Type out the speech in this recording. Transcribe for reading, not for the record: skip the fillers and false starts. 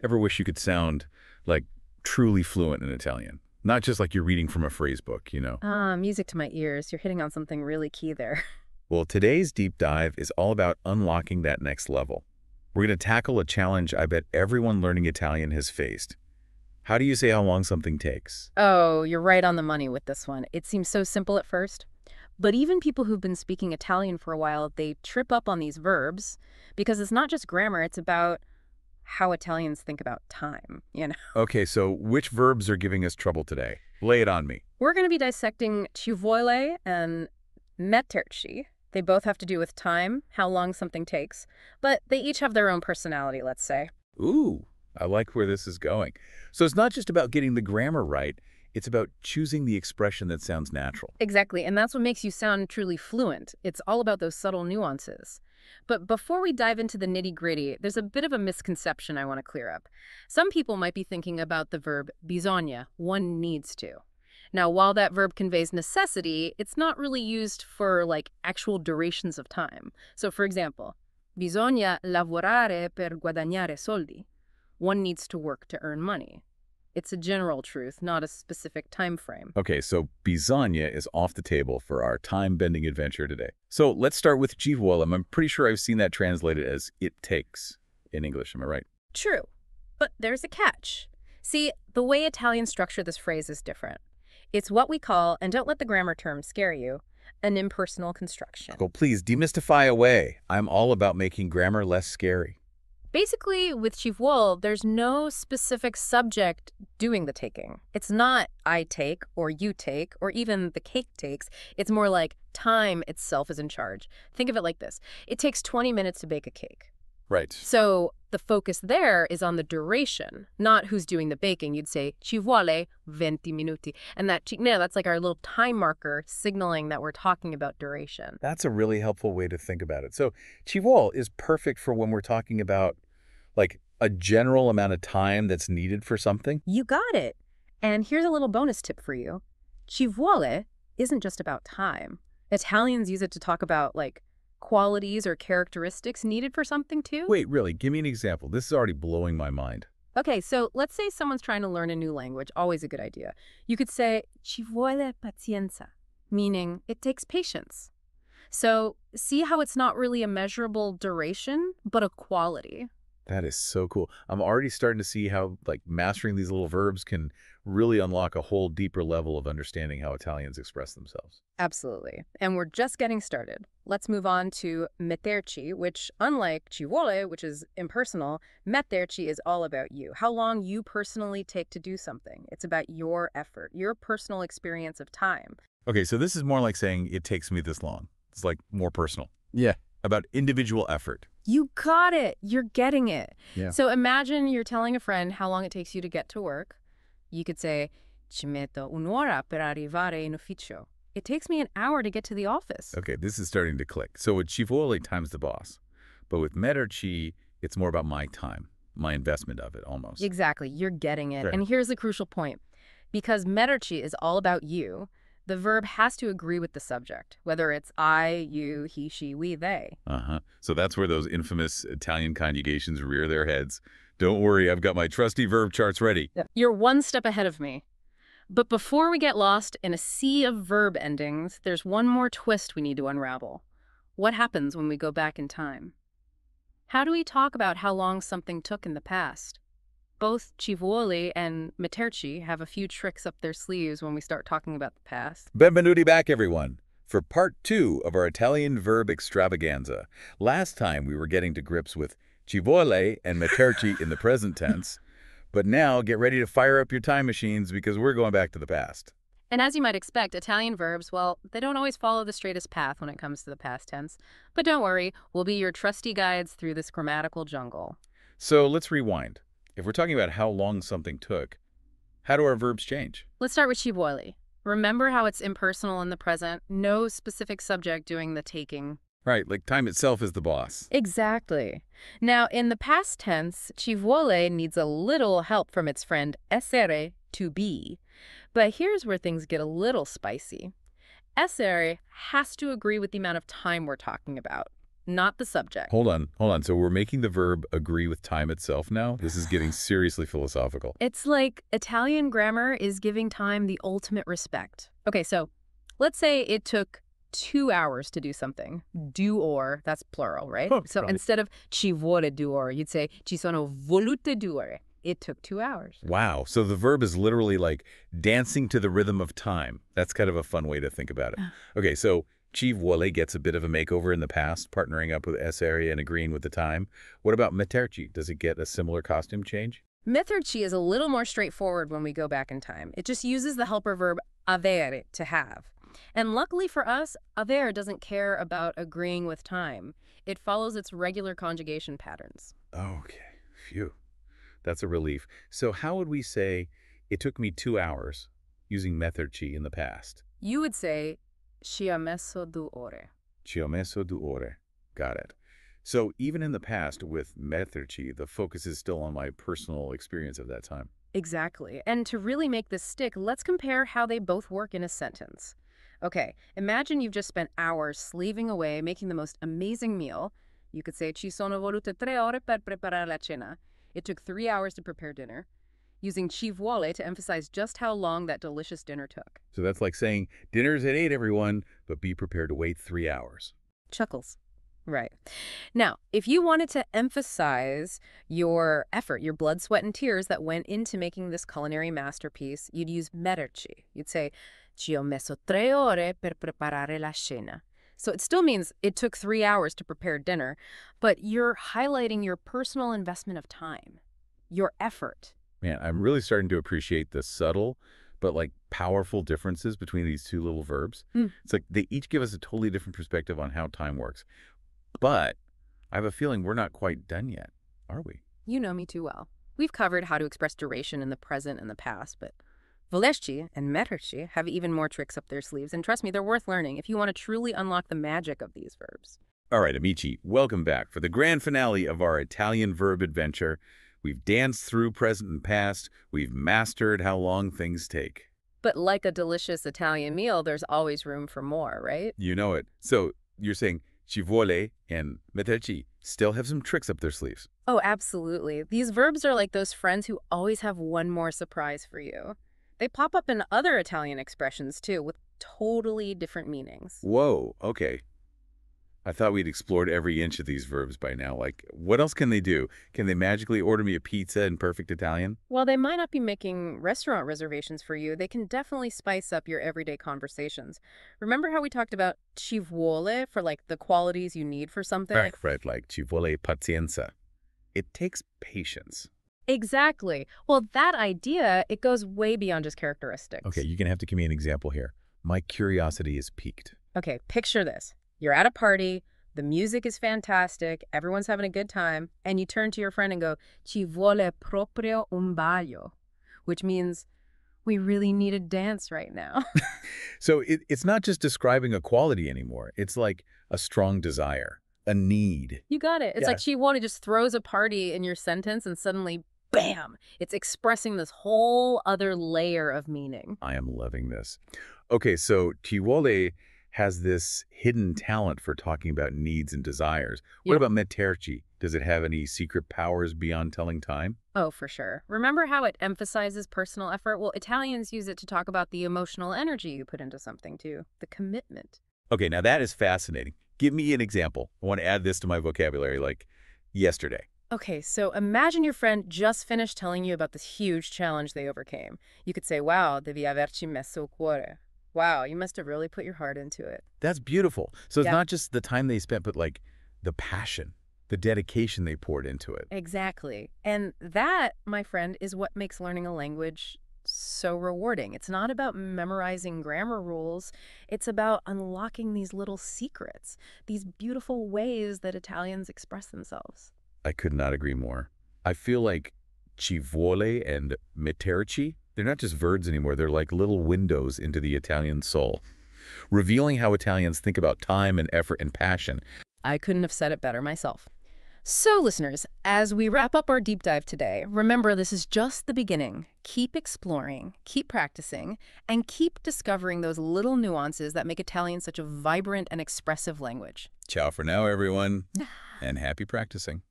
Ever wish you could sound like truly fluent in Italian? Not just like you're reading from a phrase book, you know? Music to my ears. You're hitting on something really key there. Well, today's deep dive is all about unlocking that next level. We're going to tackle a challenge I bet everyone learning Italian has faced. How do you say how long something takes? Oh, you're right on the money with this one. It seems so simple at first. But even people who've been speaking Italian for a while, they trip up on these verbs because it's not just grammar, it's about how Italians think about time, you know? Okay, so which verbs are giving us trouble today? Lay it on me. We're going to be dissecting ci vuole and metterci. They both have to do with time, how long something takes, but they each have their own personality, let's say. Ooh, I like where this is going. So it's not just about getting the grammar right, it's about choosing the expression that sounds natural. Exactly, and that's what makes you sound truly fluent. It's all about those subtle nuances. But before we dive into the nitty-gritty, there's a bit of a misconception I want to clear up. Some people might be thinking about the verb bisogna, one needs to. Now, while that verb conveys necessity, it's not really used for, like, actual durations of time. So, for example, bisogna lavorare per guadagnare soldi. One needs to work to earn money. It's a general truth, not a specific time frame. Okay, so bisogna is off the table for our time-bending adventure today. So let's start with ci vuole. I'm pretty sure I've seen that translated as it takes in English, am I right? True, but there's a catch. See, the way Italians structure this phrase is different. It's what we call, and don't let the grammar term scare you, an impersonal construction. Oh, please, demystify away. I'm all about making grammar less scary. Basically, with ci vuole, there's no specific subject doing the taking. It's not I take, or you take, or even the cake takes. It's more like time itself is in charge. Think of it like this. It takes 20 minutes to bake a cake. Right. So the focus there is on the duration, not who's doing the baking. You'd say, ci vuole 20 minuti. And that's like our little time marker signaling that we're talking about duration. That's a really helpful way to think about it. So ci vuole is perfect for when we're talking about like a general amount of time that's needed for something. You got it. And here's a little bonus tip for you. Ci vuole isn't just about time. Italians use it to talk about, like, qualities or characteristics needed for something too. Wait, really? Give me an example. This is already blowing my mind. Okay, so let's say someone's trying to learn a new language. Always a good idea. You could say, ci vuole pazienza, meaning it takes patience. So see how it's not really a measurable duration, but a quality. That is so cool. I'm already starting to see how like mastering these little verbs can really unlock a whole deeper level of understanding how Italians express themselves. Absolutely. And we're just getting started. Let's move on to metterci, which, unlike ci vuole, which is impersonal, metterci is all about you. How long you personally take to do something. It's about your effort, your personal experience of time. Okay, so this is more like saying it takes me this long. It's like more personal. Yeah. About individual effort. You got it. You're getting it. Yeah. So imagine you're telling a friend how long it takes you to get to work. You could say, ci metto un'ora per arrivare in ufficio. It takes me an hour to get to the office. Okay, this is starting to click. So with ci vuole, time's the boss. But with metterci, it's more about my time, my investment of it almost. Exactly. You're getting it. Right. And here's the crucial point. Because metterci is all about you, the verb has to agree with the subject, whether it's I, you, he, she, we, they. So that's where those infamous Italian conjugations rear their heads. Don't worry, I've got my trusty verb charts ready. You're one step ahead of me. But before we get lost in a sea of verb endings, there's one more twist we need to unravel. What happens when we go back in time? How do we talk about how long something took in the past? Both ci vuole and metterci have a few tricks up their sleeves when we start talking about the past. Benvenuti back, everyone, for part 2 of our Italian verb extravaganza. Last time we were getting to grips with ci vuole and metterci in the present tense, but now get ready to fire up your time machines because we're going back to the past. And as you might expect, Italian verbs, well, they don't always follow the straightest path when it comes to the past tense. But don't worry, we'll be your trusty guides through this grammatical jungle. So let's rewind. If we're talking about how long something took, how do our verbs change? Let's start with ci vuole. Remember how it's impersonal in the present, no specific subject doing the taking. Right, like time itself is the boss. Exactly. Now, in the past tense, ci vuole needs a little help from its friend essere, to be. But here's where things get a little spicy. Essere has to agree with the amount of time we're talking about. not the subject. Hold on. So we're making the verb agree with time itself now? This is getting seriously philosophical. It's like Italian grammar is giving time the ultimate respect. Okay, so let's say it took 2 hours to do something. Do or, that's plural, right? Oh, So right. instead of ci vuole 2 ore, you'd say ci sono volute 2 ore. It took 2 hours. Wow. So the verb is literally like dancing to the rhythm of time. That's kind of a fun way to think about it. Okay, so ci vuole gets a bit of a makeover in the past, partnering up with essere and agreeing with the time. What about metterci? Does it get a similar costume change? Metterci is a little more straightforward when we go back in time. It just uses the helper verb avere, to have. And luckily for us, avere doesn't care about agreeing with time. It follows its regular conjugation patterns. Okay. Phew. That's a relief. So how would we say it took me 2 hours using metterci in the past? You would say ci ha messo 2 ore. Ci ho messo 2 ore. Got it. So even in the past with metterci, the focus is still on my personal experience of that time. Exactly. And to really make this stick, let's compare how they both work in a sentence. Okay, imagine you've just spent hours slaving away, making the most amazing meal. You could say, ci sono volute 3 ore per preparare la cena. It took 3 hours to prepare dinner, using ci vuole to emphasize just how long that delicious dinner took. So that's like saying, dinner's at 8, everyone, but be prepared to wait 3 hours. Chuckles. Right. Now, if you wanted to emphasize your effort, your blood, sweat, and tears that went into making this culinary masterpiece, you'd use metterci. You'd say, ci ho messo 3 ore per preparare la cena. So it still means it took 3 hours to prepare dinner, but you're highlighting your personal investment of time, your effort. Man, I'm really starting to appreciate the subtle but like powerful differences between these two little verbs. It's like they each give us a totally different perspective on how time works. But I have a feeling we're not quite done yet, are we? You know me too well. We've covered how to express duration in the present and the past, but volerci and metterci have even more tricks up their sleeves, and trust me, they're worth learning if you want to truly unlock the magic of these verbs. All right, amici, welcome back for the grand finale of our Italian verb adventure. We've danced through present and past. We've mastered how long things take. But like a delicious Italian meal, there's always room for more, right? You know it. So you're saying ci vuole and metterci still have some tricks up their sleeves. Oh, absolutely. These verbs are like those friends who always have one more surprise for you. They pop up in other Italian expressions, too, with totally different meanings. Whoa, okay. I thought we'd explored every inch of these verbs by now. Like, what else can they do? Can they magically order me a pizza in perfect Italian? While they might not be making restaurant reservations for you, they can definitely spice up your everyday conversations. Remember how we talked about ci vuole for, like, the qualities you need for something? Right, like ci vuole pazienza. It takes patience. Exactly. Well, that idea, it goes way beyond just characteristics. Okay, you're going to have to give me an example here. My curiosity is piqued. Okay, picture this. You're at a party, the music is fantastic, everyone's having a good time, and you turn to your friend and go, ci vuole proprio un ballo, which means we really need a dance right now. So it's not just describing a quality anymore. It's like a strong desire, a need. You got it. It's like ci vuole just throws a party in your sentence and suddenly, bam, it's expressing this whole other layer of meaning. I am loving this. Okay, so ci vuole has this hidden talent for talking about needs and desires. What about metterci? Does it have any secret powers beyond telling time? Oh, for sure. Remember how it emphasizes personal effort? Well, Italians use it to talk about the emotional energy you put into something, too. The commitment. Okay, now that is fascinating. Give me an example. I want to add this to my vocabulary, like yesterday. Okay, so imagine your friend just finished telling you about this huge challenge they overcame. You could say, wow, devi averci messo cuore. Wow, you must have really put your heart into it. That's beautiful. So it's not just the time they spent, but like the passion, the dedication they poured into it. Exactly. And that, my friend, is what makes learning a language so rewarding. It's not about memorizing grammar rules. It's about unlocking these little secrets, these beautiful ways that Italians express themselves. I could not agree more. I feel like ci vuole and metterci, they're not just verbs anymore. They're like little windows into the Italian soul, revealing how Italians think about time and effort and passion. I couldn't have said it better myself. So, listeners, as we wrap up our deep dive today, remember this is just the beginning. Keep exploring, keep practicing, and keep discovering those little nuances that make Italian such a vibrant and expressive language. Ciao for now, everyone, and happy practicing.